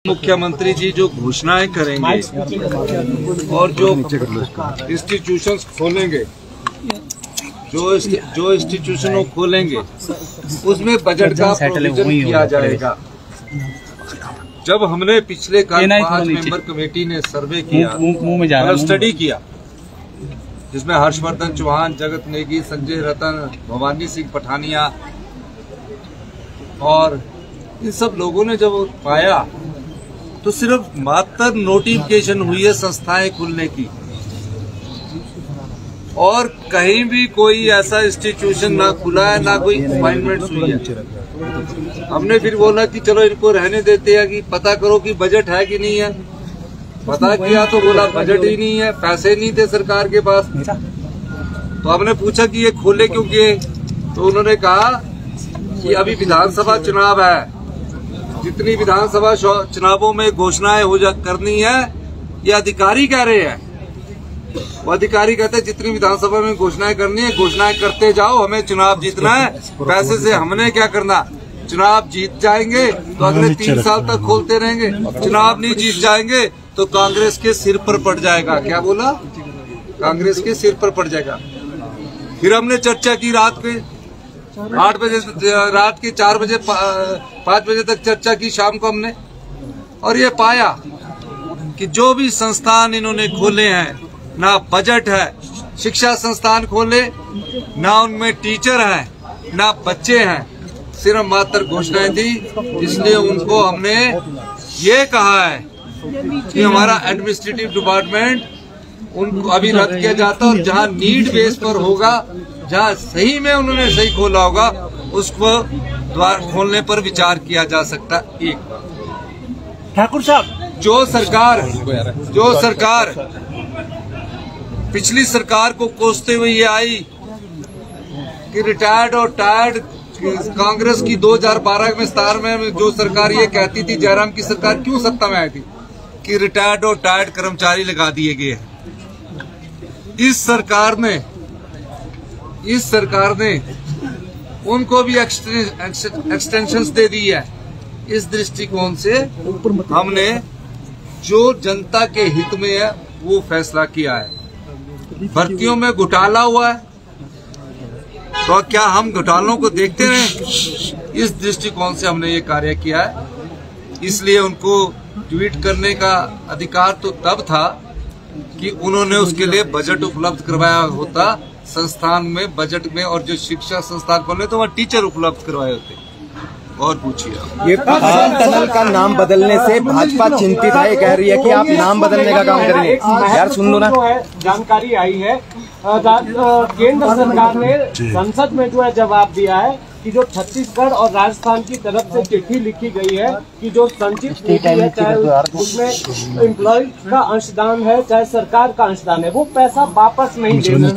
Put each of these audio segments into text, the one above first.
मुख्यमंत्री जी जो घोषणाएं करेंगे और जो इंस्टीट्यूशंस खोलेंगे, जो इंस्टीट्यूशन खोलेंगे उसमें बजट का प्रोविजन किया जाएगा। जब हमने पिछले कल 5 मेंबर कमेटी ने सर्वे किया, स्टडी किया, जिसमें हर्षवर्धन चौहान, जगत नेगी, संजय रतन, भवानी सिंह पठानिया और इन सब लोगों ने जब पाया तो सिर्फ मात्र नोटिफिकेशन हुई है संस्थाएं खुलने की और कहीं भी कोई ऐसा इंस्टीट्यूशन ना खुला है, ना कोई अपॉइंटमेंट हुई है। हमने फिर बोला कि चलो इनको रहने देते हैं कि पता करो कि बजट है कि नहीं है। पता किया तो बोला बजट ही नहीं है, पैसे नहीं थे सरकार के पास। तो हमने पूछा कि ये खोले क्यों किए, तो उन्होंने कहा कि अभी विधानसभा चुनाव है, जितनी विधानसभा चुनावों में घोषणाएं करनी है ये अधिकारी कह रहे हैं। वो अधिकारी कहते हैं जितनी विधानसभा में घोषणाएं करनी है, घोषणाएं करते जाओ, हमें चुनाव जीतना है, पैसे से हमने क्या करना। चुनाव जीत जाएंगे तो अगले 3 साल तक खोलते रहेंगे, चुनाव नहीं जीत जाएंगे तो कांग्रेस के सिर पर पड़ जाएगा। क्या बोला? कांग्रेस के सिर पर पड़ जाएगा। फिर हमने चर्चा की रात के 8 बजे, रात के 4 बजे 5 बजे तक चर्चा की शाम को हमने, और ये पाया कि जो भी संस्थान इन्होंने खोले हैं, ना बजट है, शिक्षा संस्थान खोले ना उनमें टीचर है, ना बच्चे हैं, सिर्फ मात्र घोषणाएं दी। इसलिए उनको हमने ये कहा है कि हमारा एडमिनिस्ट्रेटिव डिपार्टमेंट उनको अभी रद्द किया जाता और जहां नीड बेस पर होगा, जहाँ सही में उन्होंने सही खोला होगा, उसको द्वार खोलने पर विचार किया जा सकता। एक ठाकुर साहब, जो सरकार पिछली सरकार को कोसते हुए ये आई कि रिटायर्ड और टायर्ड, कांग्रेस की 2012 में 17 में जो सरकार ये कहती थी, जयराम की सरकार क्यों सत्ता में आई थी कि रिटायर्ड और टायर्ड कर्मचारी लगा दिए गए हैं। इस सरकार ने उनको भी एक्सटेंशंस दे दी है। इस दृष्टिकोण से हमने जो जनता के हित में है वो फैसला किया है। भर्तियों में घोटाला हुआ है तो क्या हम घोटालों को देखते रहे? इस दृष्टिकोण से हमने ये कार्य किया है। इसलिए उनको ट्वीट करने का अधिकार तो तब था कि उन्होंने उसके लिए बजट उपलब्ध करवाया होता संस्थान में, बजट में, और जो शिक्षा संस्थान खोले तो वहाँ टीचर उपलब्ध करवाए होते। और पूछिए, ये टनल का नाम बदलने से भाजपा चिंतित है, कह रही है कि आप नाम बदलने का काम करेंगे। यार सुन लो ना, जानकारी आई है केंद्र सरकार ने संसद में जो है जवाब दिया है कि जो छत्तीसगढ़ और राजस्थान की तरफ से चिट्ठी लिखी गई है कि जो संचित नीति है, चाहे उसमें एम्प्लॉय का अंशदान है, चाहे सरकार का अंशदान है, वो पैसा वापस नहीं देना।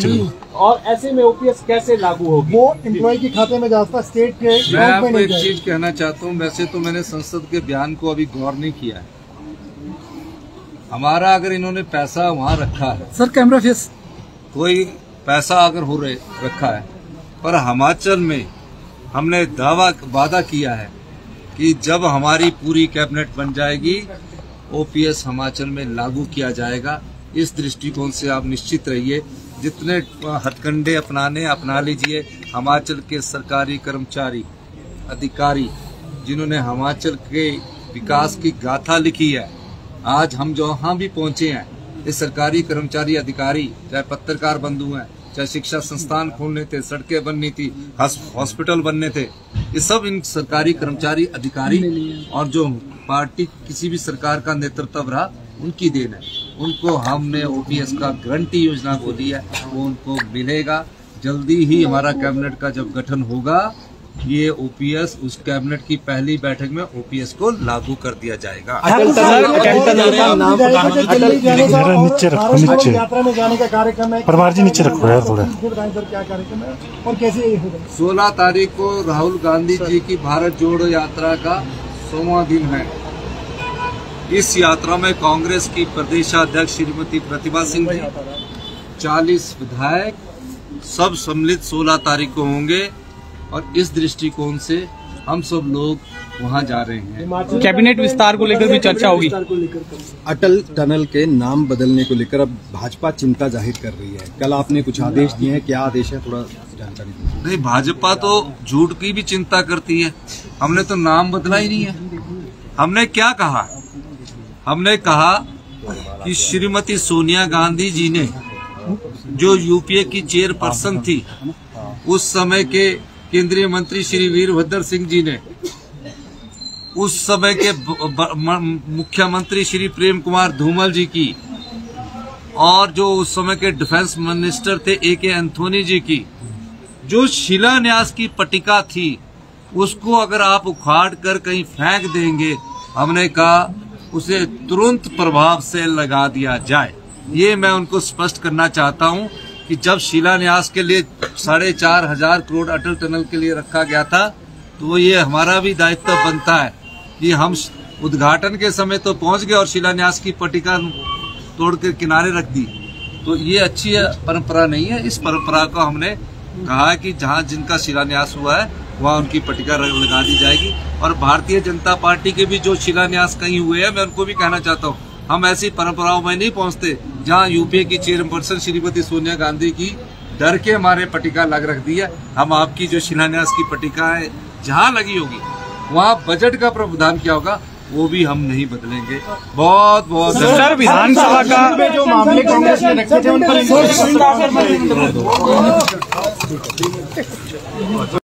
और ऐसे में ओपीएस कैसे लागू होगी? वो एम्प्लॉय के खाते में जाता, स्टेट के। मैं आपको एक चीज कहना चाहता हूँ, वैसे तो मैंने संसद के बयान को अभी गौर नहीं किया है। हमारा अगर इन्होंने पैसा वहाँ रखा है, सर कैमरा फेस, कोई पैसा अगर हो रखा है, पर हिमाचल में हमने वादा किया है कि जब हमारी पूरी कैबिनेट बन जाएगी ओपीएस हिमाचल में लागू किया जाएगा। इस दृष्टिकोण से आप निश्चित रहिए, जितने हथकंडे अपना लीजिए। हिमाचल के सरकारी कर्मचारी, अधिकारी जिन्होंने हिमाचल के विकास की गाथा लिखी है, आज हम जहाँ भी पहुंचे हैं, ये सरकारी कर्मचारी, अधिकारी, चाहे पत्रकार बंधु हैं, चाहे शिक्षा संस्थान खोलने थे, सड़कें बननी थी, हॉस्पिटल बनने थे, ये सब इन सरकारी कर्मचारी, अधिकारी और जो पार्टी किसी भी सरकार का नेतृत्व रहा उनकी देन है। उनको हमने ओपीएस का गारंटी योजना को दी है, वो उनको मिलेगा। जल्दी ही हमारा कैबिनेट का जब गठन होगा, ये ओपीएस, उस कैबिनेट की पहली बैठक में ओपीएस को लागू कर दिया जाएगा। नीचे रखो, नीचे यात्रा में जाने का कार्यक्रम है। परमार जी नीचे रखो यार थोड़ा। क्या कार्यक्रम है और कैसे होगा? 16 तारीख को राहुल गांधी जी की भारत जोड़ो यात्रा का 100वां दिन है। इस यात्रा में कांग्रेस की प्रदेशाध्यक्ष श्रीमती प्रतिभा सिंह जी, 40 विधायक सब सम्मिलित 16 तारीख को होंगे। और इस दृष्टिकोण से हम सब लोग वहां जा रहे हैं। कैबिनेट विस्तार को लेकर भी चर्चा होगी। अटल टनल के नाम बदलने को लेकर अब भाजपा चिंता जाहिर कर रही है। कल आपने कुछ आदेश दिए हैं, क्या आदेश है, थोड़ा जानकारी दीजिए। नहीं, भाजपा तो झूठ की भी चिंता करती है। हमने तो नाम बदला ही नहीं है। हमने क्या कहा? हमने कहा कि श्रीमती सोनिया गांधी जी ने, जो यूपीए की चेयरपर्सन थी, उस समय के केंद्रीय मंत्री श्री वीरभद्र सिंह जी ने, उस समय के मुख्यमंत्री श्री प्रेम कुमार धूमल जी की, और जो उस समय के डिफेंस मिनिस्टर थे AK एंथोनी जी की, जो शिलान्यास की पट्टिका थी, उसको अगर आप उखाड़ कर कहीं फेंक देंगे, हमने कहा उसे तुरंत प्रभाव से लगा दिया जाए। ये मैं उनको स्पष्ट करना चाहता हूं कि जब शिलान्यास के लिए 4,500 करोड़ अटल टनल के लिए रखा गया था, तो ये हमारा भी दायित्व बनता है कि हम उद्घाटन के समय तो पहुंच गए और शिलान्यास की पट्टिका तोड़ के किनारे रख दी। तो ये अच्छी परंपरा नहीं है। इस परंपरा को हमने कहा कि जहां जिनका शिलान्यास हुआ है वहां उनकी पट्टिका लगा दी जाएगी। और भारतीय जनता पार्टी के भी जो शिलान्यास कहीं हुए हैं, मैं उनको भी कहना चाहता हूँ, हम ऐसी परंपराओं में नहीं पहुंचते जहां यूपीए की चेयरपर्सन श्रीमती सोनिया गांधी की डर के हमारे पट्टिका लग रख दी है। हम आपकी जो शिलान्यास की पट्टिका है जहां लगी होगी, वहां बजट का प्रावधान क्या होगा वो भी हम नहीं बदलेंगे। बहुत बहुत सर, विधानसभा का जो मामले कांग्रेस ने रखे थे उन पर